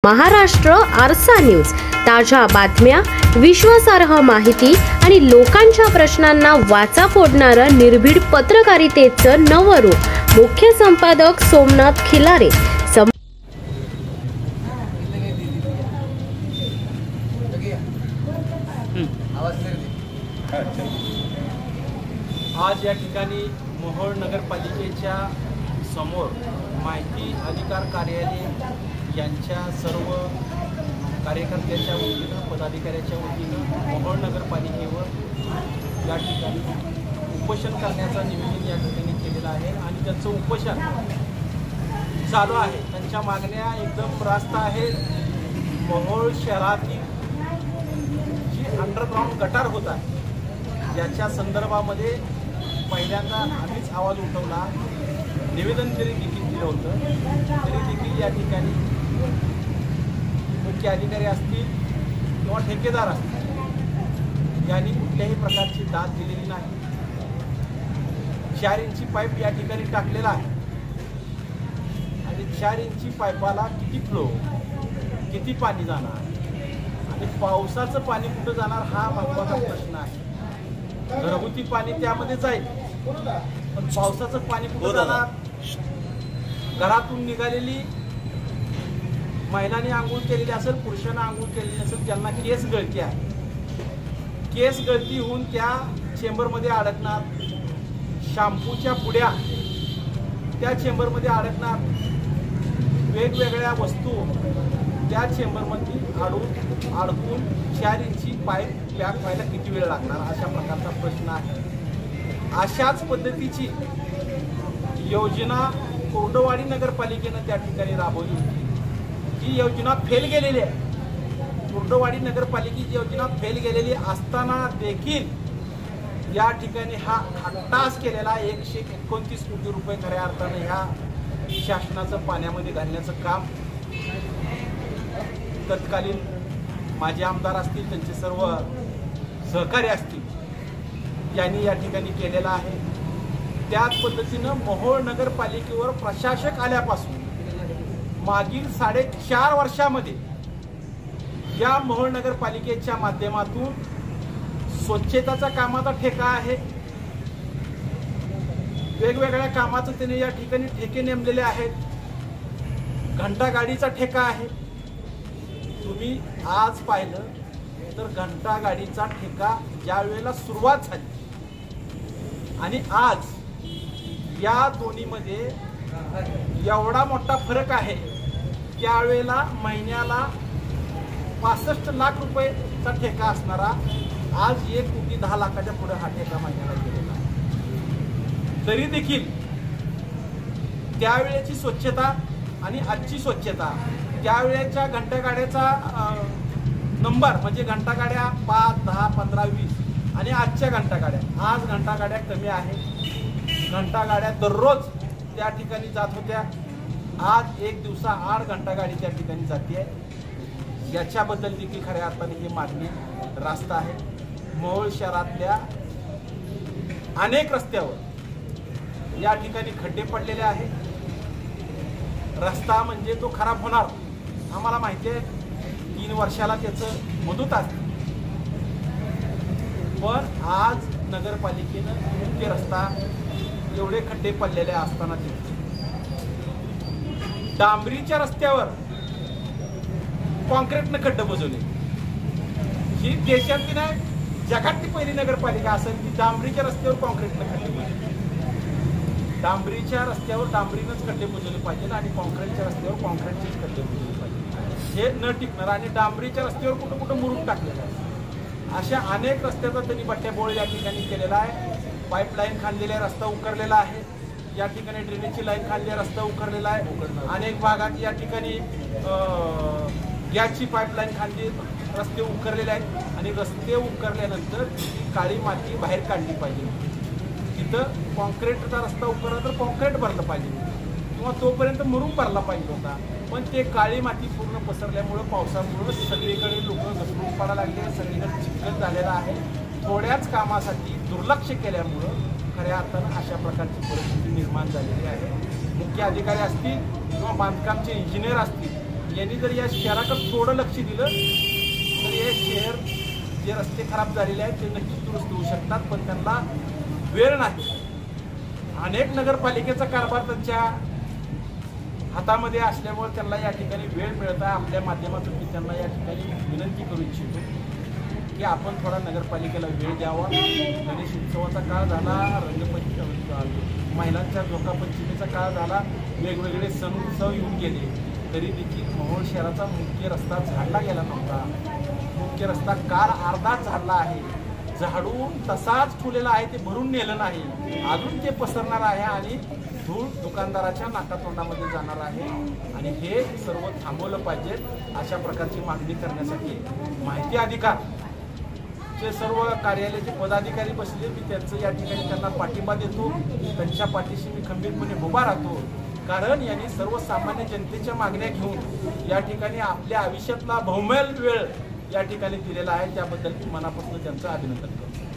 महाराष्ट्र आरसा न्यूज ताज्या बातम्या, विश्वासार्ह माहिती आणि लोकांच्या प्रश्नांना वाचा फोडणारं निर्भीड पत्रकारितेचं नवं रूप। मुख्य संपादक सोमनाथ खिलारे। आज या ठिकाणी मोहोळ नगरपालिकेच्या समोर माहिती अधिकार कार्यालय यांच्या सर्व कार्यकर्त्यांच्या वतीनं, पदाधिकाऱ्यांच्या वतीनं मोहोळ नगरपालिकेवर या ठिकाणी उपोषण करण्याचा निवेदन या ठिकाणी केलेलं आहे आणि त्यांचं उपोषण चालू आहे। त्यांच्या मागण्या एकदम रास्त आहेत। मोहोळ शहरातील जी अंडरग्राउंड गटार होत आहे याच्या संदर्भामध्ये पहिल्यांदा आम्हीच आवाज उठवला, निवेदन तरी देखील दिलं होतं, तरी देखील या ठिकाणी मुख्य अधिकारी असतील किंवा ठेकेदार असतील यांनी कुठल्याही प्रकारची दाद दिलेली नाही। 4 इंची पाईप या ठिकाणी टाकलेला आहे आणि 4 इंची पाईपाला किती फ्लो, किती पाणी जाणार आणि पावसाचं पाणी कुठं जाणार हा महत्त्वाचा प्रश्न आहे। घरगुती पाणी त्यामध्ये जाईल पण पावसाचं पाणी कुठं जाणार? घरातून निघालेली महिलांनी आंघोळ केलेली असेल, पुरुषांना आंघोळ केलेली असेल, त्यांना केस गळती आहे, केस गळती होऊन त्या चेंबरमध्ये अडकणार, शॅम्पूच्या पुड्या त्या चेंबरमध्ये अडकणार, वेगवेगळ्या वस्तू त्या चेंबरमध्ये अडकून 4 इंची पाईप पॅक व्हायला किती वेळ लागणार अशा प्रकारचा प्रश्न आहे। अशाच पद्धतीची योजना कोरडवाडी नगरपालिकेनं त्या ठिकाणी राबवली होती। ही योजना फेल गेलेली आहे। कोरडवाडी नगरपालिकेची योजना फेल गेलेली असताना देखील या ठिकाणी हा हट्टास केलेला 129 कोटी रुपये खऱ्या अर्थाने ह्या शासनाचं पाण्यामध्ये घालण्याचं काम तत्कालीन माजी आमदार असतील, त्यांचे सर्व सहकारी असतील यांनी या ठिकाणी केलेलं आहे। त्याच पद्धतीनं मोहोळ नगरपालिकेवर प्रशासक आल्यापासून मागील 4.5 वर्षामध्ये या मोहोळ नगरपालिकेच्या माध्यमातून स्वच्छतेचा कामाचा ठेका आहे, वेगवेगळ्या कामाचं त्याने या ठिकाणी ठेके नेमलेले आहेत, घंटागाडीचा ठेका आहे। तुम्ही आज पाहिलं तर घंटागाडीचा ठेका ज्या वेळेला सुरुवात झाली आणि आज या दोन्हीमध्ये एवढा मोठा फरक आहे। त्यावेळेला महिन्याला 65 लाख रुपयेचा ठेका असणारा आज 1 कोटी 10 लाखाच्या पुढे हा ठेका महिन्याला गेलेला आहे। तरी देखील त्यावेळेची स्वच्छता आणि आजची स्वच्छता, त्यावेळेच्या घंटागाड्याचा नंबर म्हणजे घंटागाड्या 5, 10, 15, 20 आणि आजच्या घंटागाड्या, आज घंटागाड्या कमी आहे। घंटागाड्या दररोज त्या ठिकाणी जात होत्या, आज एक दिवसा 8 घंटागाडी त्या ठिकाणी जाते। याच्याबद्दल देखील खऱ्या अर्थाने ही मागणी रास्त आहे। मोहोळ शहरातल्या अनेक रस्त्यावर या ठिकाणी खड्डे पडलेले आहेत। रस्ता म्हणजे तो खराब होणार, आम्हाला माहिती आहे, 3 वर्षाला त्याचं मुदत असते, पण आज नगरपालिकेनं मुख्य रस्ता एवढे खड्डे पडलेले असताना डांबरीच्या रस्त्यावर कॉन्क्रीटनं खड्डे बुजवले। ही देशातली नाही, जगातली पहिली नगरपालिका असेल की डांबरीच्या रस्त्यावर कॉन्क्रीटनं खड्डे बुजवले। डांबरीच्या रस्त्यावर डांबरीनंच खड्डे बुजवले पाहिजे आणि कॉन्क्रीटच्या रस्त्यावर कॉन्क्रीटचेच खड्डे बुजवले पाहिजे, हे न टिकणार। आणि डांबरीच्या रस्त्यावर कुठं कुठं मुरुम टाकलेलं आहे। अशा अनेक रस्त्याचा त्यांनी बट्ट्याबोळ या ठिकाणी केलेला आहे। पाईपलाईन खांदलेला आहे, रस्ता उकरलेला आहे, या ठिकाणी ड्रेनेजची लाईन खांदली, रस्ता उकरलेला आहे। अनेक भागात या ठिकाणी गॅसची पाईपलाईन खांदली, रस्ते उकरलेले आहेत आणि रस्ते उकरल्यानंतर ती काळी माती बाहेर काढली पाहिजे। तिथं कॉन्क्रीटचा रस्ता उकरला तर कॉन्क्रीट भरलं पाहिजे किंवा तोपर्यंत मुरुम भरला पाहिजे होता, पण ते काळी माती पूर्ण पसरल्यामुळं पावसामुळं सगळीकडे लोक घसरून पडायला लागले, सगळीकडे चिखल झालेला आहे। थोड्याच कामासाठी दुर्लक्ष केल्यामुळं खऱ्या अर्थानं अशा प्रकारची परिस्थिती निर्माण झालेली आहे। मुख्य अधिकारी असतील किंवा बांधकामचे इंजिनियर असतील यांनी जर या शहराकडे थोडं लक्ष दिलं तर हे शहर जे रस्ते खराब झालेले आहेत ते नक्कीच दुरुस्त होऊ शकतात, पण त्यांना वेळ नाही. अनेक नगरपालिकेचा कारभार त्यांच्या हातामध्ये असल्यामुळे त्यांना या ठिकाणी वेळ मिळत आहे. आपल्या माध्यमातून मी त्यांना या ठिकाणी विनंती करू इच्छितो की आपण थोडा नगरपालिकेला वेळ द्यावा. गणेश उत्सवाचा काळ झाला, रंगपंचमी, महिलांच्या झोकापंचमीचा काळ झाला, वेगवेगळे सण उत्सव येऊन गेले, तरी देखील मोहोळ शहराचा मुख्य रस्ता झाडला गेला नव्हता. मुख्य रस्ता काल अर्धाच झाडला आहे, झाडून तसाच फुलेला आहे, ते भरून नेलं नाही, अजून ते पसरणार आहे आणि धूळ दुकानदाराच्या नाकातोंडामध्ये जाणार आहे. आणि हे सर्व थांबवलं पाहिजे. अशा प्रकारची मागणी करण्यासाठी माहिती अधिकार जे सर्व कार्यालयाचे पदाधिकारी बसले, मी त्यांचं या ठिकाणी त्यांना पाठिंबा देतो. त्यांच्या पाठीशी मी खंबीरपणे उभा राहतो, कारण यांनी सर्वसामान्य जनतेच्या मागण्या घेऊन या ठिकाणी आपल्या आयुष्यातला बहुमूल्य वेळ या ठिकाणी दिलेला आहे. त्याबद्दल मी मनापासून त्यांचं अभिनंदन करतो.